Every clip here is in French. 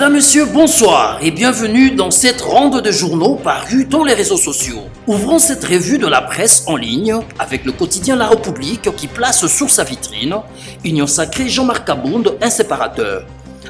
Madame, Monsieur, bonsoir et bienvenue dans cette ronde de journaux parus dans les réseaux sociaux. Ouvrons cette revue de la presse en ligne avec le quotidien La République qui place sur sa vitrine Union Sacrée Jean-Marc Abound, un séparateur.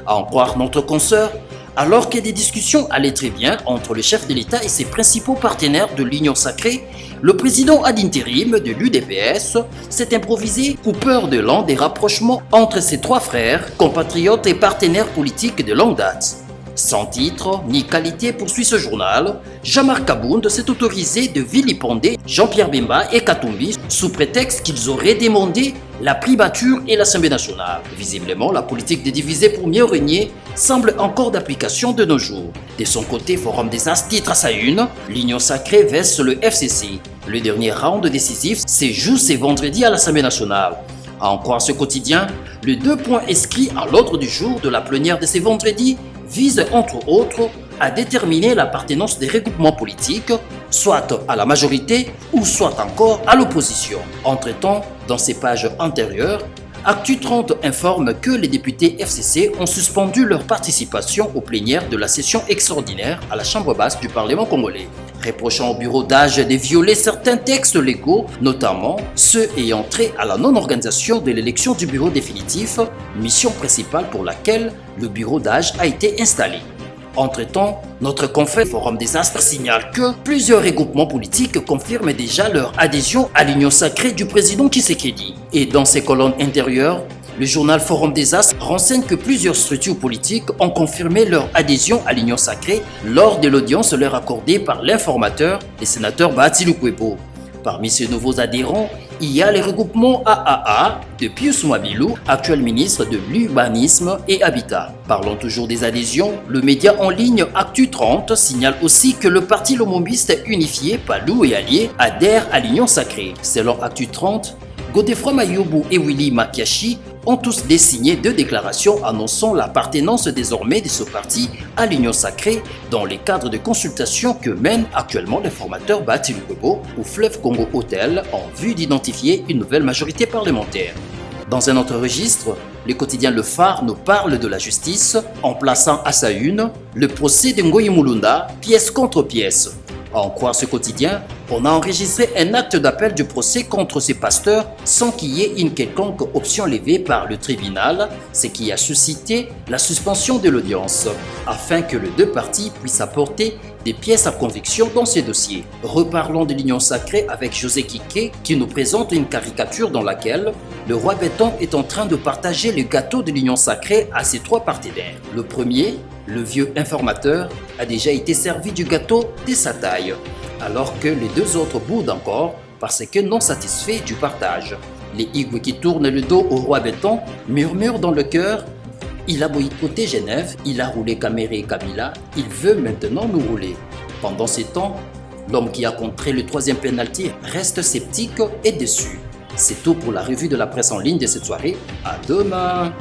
À en croire notre consoeur, alors que des discussions allaient très bien entre le chef de l'État et ses principaux partenaires de l'Union Sacrée, le président ad intérim de l'UDPS s'est improvisé coupeur de l'an des rapprochements entre ses trois frères, compatriotes et partenaires politiques de longue date. Sans titre ni qualité poursuit ce journal, Jean-Marc Abound s'est autorisé de vilipender Jean-Pierre Bemba et Katumbi sous prétexte qu'ils auraient demandé la primature et l'Assemblée nationale. Visiblement, la politique de diviser pour mieux régner semble encore d'application de nos jours. De son côté, Forum des As titre à sa une, l'Union Sacrée verse le FCC. Le dernier round décisif se joue ce vendredi à l'Assemblée nationale. À en croire ce quotidien, les 2 points inscrits à l'ordre du jour de la plénière de ce vendredi visent entre autres à déterminer l'appartenance des regroupements politiques, soit à la majorité ou soit encore à l'opposition. Entre-temps, dans ces pages antérieures, Actu 30 informe que les députés FCC ont suspendu leur participation aux plénières de la session extraordinaire à la Chambre basse du Parlement congolais, reprochant au bureau d'âge de violer certains textes légaux, notamment ceux ayant trait à la non-organisation de l'élection du bureau définitif, mission principale pour laquelle le bureau d'âge a été installé. Entre-temps, notre confrère Forum des Astres signale que plusieurs regroupements politiques confirment déjà leur adhésion à l'Union Sacrée du président Tshisekedi. Et dans ses colonnes intérieures, le journal Forum des Astres renseigne que plusieurs structures politiques ont confirmé leur adhésion à l'Union Sacrée lors de l'audience leur accordée par l'informateur, le sénateur Bahati Lukwebo. Parmi ces nouveaux adhérents, il y a les regroupements AAA de Pius Mwabilou, actuel ministre de l'Urbanisme et Habitat. Parlons toujours des adhésions, le média en ligne Actu 30 signale aussi que le parti lomombiste unifié Palou et Alliés adhère à l'Union Sacrée. Selon Actu 30, Godefroid Mayoubou et Willy Makiashi ont tous signé 2 déclarations annonçant l'appartenance désormais de ce parti à l'Union Sacrée dans les cadres de consultation que mène actuellement le formateur Bahati Lukwebo au Fleuve Congo Hotel en vue d'identifier une nouvelle majorité parlementaire. Dans un autre registre, le quotidien Le Phare nous parle de la justice en plaçant à sa une le procès de Ngoyi Mulunda, pièce contre pièce. À en croire ce quotidien, on a enregistré un acte d'appel du procès contre ces pasteurs sans qu'il y ait une quelconque option levée par le tribunal, ce qui a suscité la suspension de l'audience, afin que les 2 parties puissent apporter des pièces à conviction dans ces dossiers. Reparlons de l'Union Sacrée avec José Kike qui nous présente une caricature dans laquelle le roi Béton est en train de partager le gâteau de l'Union Sacrée à ses 3 partenaires. Le premier, le vieux informateur, a déjà été servi du gâteau de sa taille, alors que les 2 autres boudent encore parce que non satisfaits du partage. Les Igwe qui tournent le dos au roi Béton murmurent dans le cœur « Il a boycotté Genève, il a roulé Kamere et Kabila, il veut maintenant nous rouler ». Pendant ces temps, l'homme qui a contré le 3e penalty reste sceptique et déçu. C'est tout pour la revue de la presse en ligne de cette soirée. À demain!